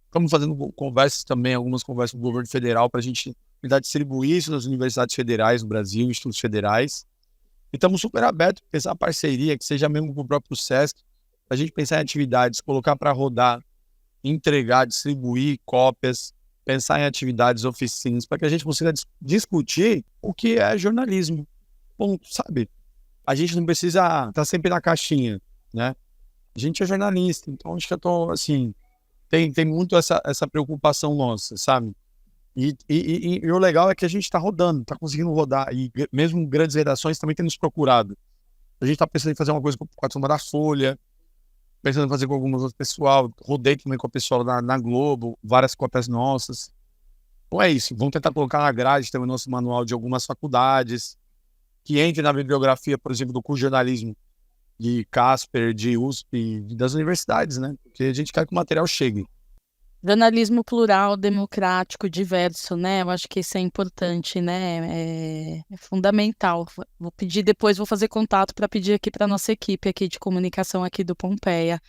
Estamos fazendo conversas também, algumas conversas com o governo federal para a gente tentar distribuir isso nas universidades federais no Brasil, institutos federais. E estamos super abertos a pensar parceria, que seja mesmo com o próprio SESC, a gente pensar em atividades, colocar para rodar, entregar, distribuir cópias, pensar em atividades, oficinas, para que a gente consiga discutir o que é jornalismo. Ponto, sabe? A gente não precisa estar sempre na caixinha, né? A gente é jornalista, então acho que eu tô, assim, tem muito essa preocupação nossa, sabe? E o legal é que a gente está rodando, está conseguindo rodar, e mesmo grandes redações também têm nos procurado. A gente está pensando em fazer uma coisa com a turma da Folha, pensando em fazer com algumas outras pessoal, rodei também com a pessoa na Globo, várias cópias nossas. Então é isso, vamos tentar colocar na grade também o nosso manual de algumas faculdades, que entre na bibliografia, por exemplo, do curso de jornalismo de Casper, de USP, das universidades, né? Porque a gente quer que o material chegue. Jornalismo plural, democrático, diverso, né? Eu acho que isso é importante, né? É fundamental. Vou fazer contato para pedir aqui para nossa equipe aqui de comunicação aqui do Pompeia.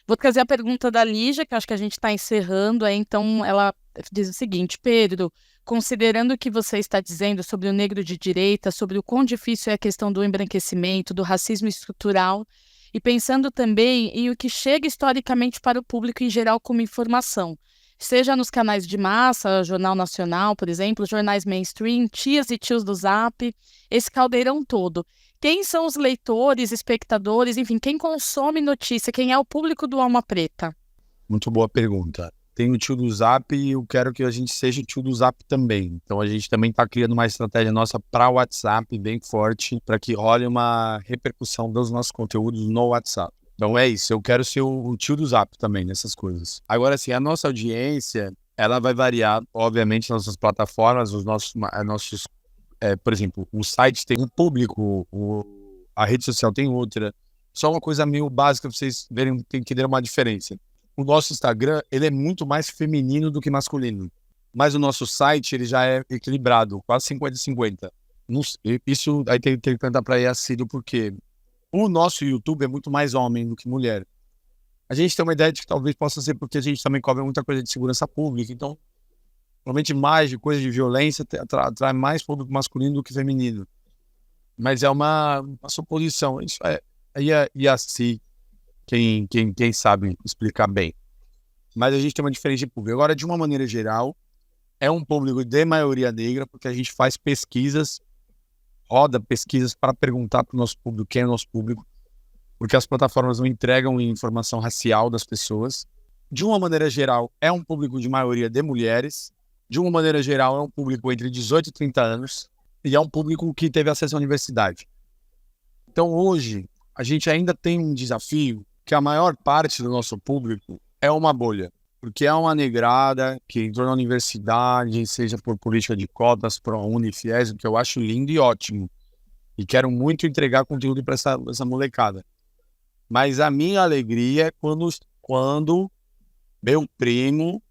Vou trazer a pergunta da Lígia, que acho que a gente está encerrando, então ela diz o seguinte: Pedro, considerando o que você está dizendo sobre o negro de direita, sobre o quão difícil é a questão do embranquecimento, do racismo estrutural, e pensando também em o que chega historicamente para o público em geral como informação, seja nos canais de massa, Jornal Nacional, por exemplo, jornais mainstream, tias e tios do Zap, esse caldeirão todo. Quem são os leitores, espectadores, enfim, quem consome notícia, quem é o público do Alma Preta? Muito boa pergunta. Tem o tio do Zap e eu quero que a gente seja o tio do Zap também. Então a gente também está criando uma estratégia nossa para o WhatsApp bem forte, para que role uma repercussão dos nossos conteúdos no WhatsApp. Então é isso, eu quero ser o tio do Zap também nessas coisas. Agora, assim, a nossa audiência, ela vai variar, obviamente, nas nossas plataformas, por exemplo, o site tem um público, a rede social tem outra. Só uma coisa meio básica para vocês verem, tem que ter uma diferença. O nosso Instagram, ele é muito mais feminino do que masculino. Mas o nosso site, ele já é equilibrado, quase 50-50. Isso aí tem que perguntar para a Cílio por quê. O nosso YouTube é muito mais homem do que mulher. A gente tem uma ideia de que talvez possa ser porque a gente também cobre muita coisa de segurança pública. Então, provavelmente mais de coisa de violência atrai mais público masculino do que feminino. Mas é uma suposição. Isso é assim. Quem sabe explicar bem. Mas a gente tem uma diferença de público. Agora, de uma maneira geral, é um público de maioria negra, porque a gente faz pesquisas, roda pesquisas para perguntar para o nosso público quem é o nosso público, porque as plataformas não entregam informação racial das pessoas. De uma maneira geral, é um público de maioria de mulheres. De uma maneira geral, é um público entre 18 e 30 anos. E é um público que teve acesso à universidade. Então, hoje, a gente ainda tem um desafio que a maior parte do nosso público é uma bolha, porque é uma negrada que entrou na universidade, seja por política de cotas, ProUni, FIES, que eu acho lindo e ótimo, e quero muito entregar conteúdo para essa molecada. Mas a minha alegria é quando meu primo,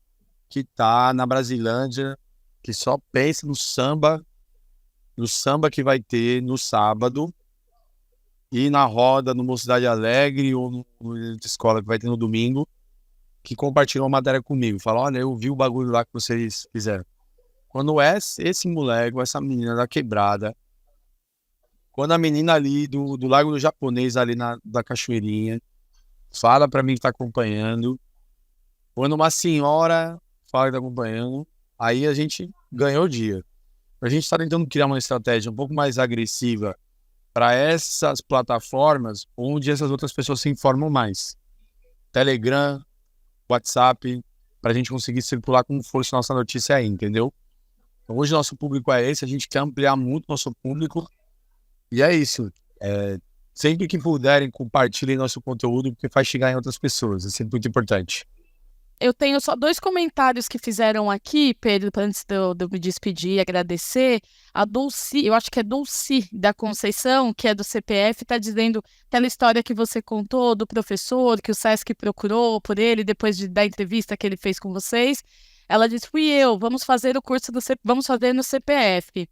que tá na Brasilândia, que só pensa no samba que vai ter no sábado, e na roda, no Mocidade Alegre ou no de escola que vai ter no domingo, que compartilhou uma matéria comigo. Fala, olha, eu vi o bagulho lá que vocês fizeram. Quando esse moleque, essa menina da quebrada, quando a menina ali do Lago do Japonês, ali da Cachoeirinha, fala pra mim que tá acompanhando, quando uma senhora fala que tá acompanhando, aí a gente ganhou o dia. A gente tá tentando criar uma estratégia um pouco mais agressiva para essas plataformas onde essas outras pessoas se informam mais. Telegram, WhatsApp, para a gente conseguir circular com força nossa notícia aí, entendeu? Então, hoje nosso público é esse, a gente quer ampliar muito nosso público e é isso. Sempre que puderem, compartilhem nosso conteúdo, porque faz chegar em outras pessoas, isso é muito importante. Eu tenho só 2 comentários que fizeram aqui, Pedro, antes de eu me despedir e agradecer. A Dulci, eu acho que é Dulci da Conceição, que é do CPF, está dizendo aquela história que você contou do professor, que o Sesc procurou por ele depois da entrevista que ele fez com vocês. Ela disse, fui eu, vamos fazer o curso vamos fazer no CPF.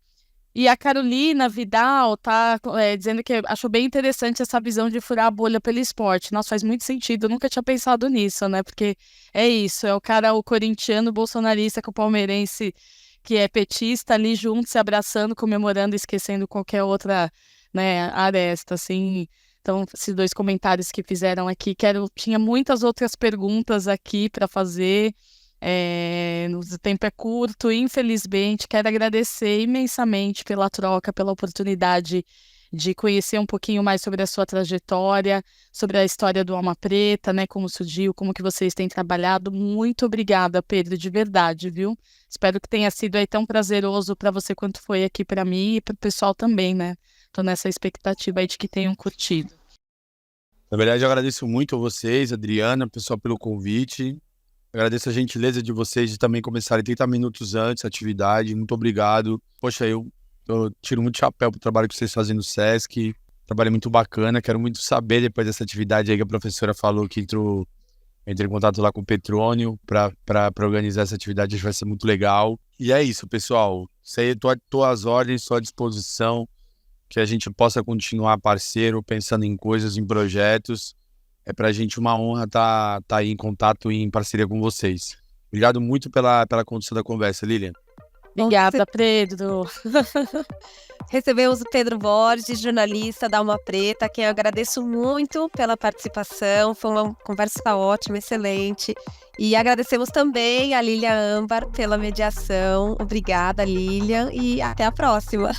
E a Carolina Vidal tá dizendo que achou bem interessante essa visão de furar a bolha pelo esporte. Nossa, faz muito sentido, eu nunca tinha pensado nisso, né? Porque é isso, é o corintiano bolsonarista com o palmeirense que é petista ali junto, se abraçando, comemorando, esquecendo qualquer outra, né, aresta, assim. Então, esses 2 comentários que fizeram aqui, tinha muitas outras perguntas aqui para fazer. O tempo é curto, infelizmente. Quero agradecer imensamente pela troca, pela oportunidade de conhecer um pouquinho mais sobre a sua trajetória, sobre a história do Alma Preta, né, como surgiu, como que vocês têm trabalhado. Muito obrigada, Pedro, de verdade, viu? Espero que tenha sido aí tão prazeroso para você quanto foi aqui para mim e para o pessoal também, né? Tô nessa expectativa aí de que tenham curtido. Na verdade, eu agradeço muito a vocês, Adriana, pessoal, pelo convite. Agradeço a gentileza de vocês de também começarem 30 minutos antes a atividade. Muito obrigado. Poxa, eu tiro muito chapéu pro trabalho que vocês fazem no Sesc. Trabalho muito bacana. Quero muito saber, depois dessa atividade aí que a professora falou, que entrei em contato lá com o Petrônio para organizar essa atividade. Acho que vai ser muito legal. E é isso, pessoal. Tô às ordens, estou à disposição. Que a gente possa continuar parceiro, pensando em coisas, em projetos. É pra gente uma honra tá aí em contato e em parceria com vocês. Obrigado muito pela condução da conversa, Lilian. Obrigada, Pedro. Recebemos o Pedro Borges, jornalista da Alma Preta, a quem eu agradeço muito pela participação. Foi uma conversa ótima, excelente. E agradecemos também a Lilian Âmbar pela mediação. Obrigada, Lilian, e até a próxima.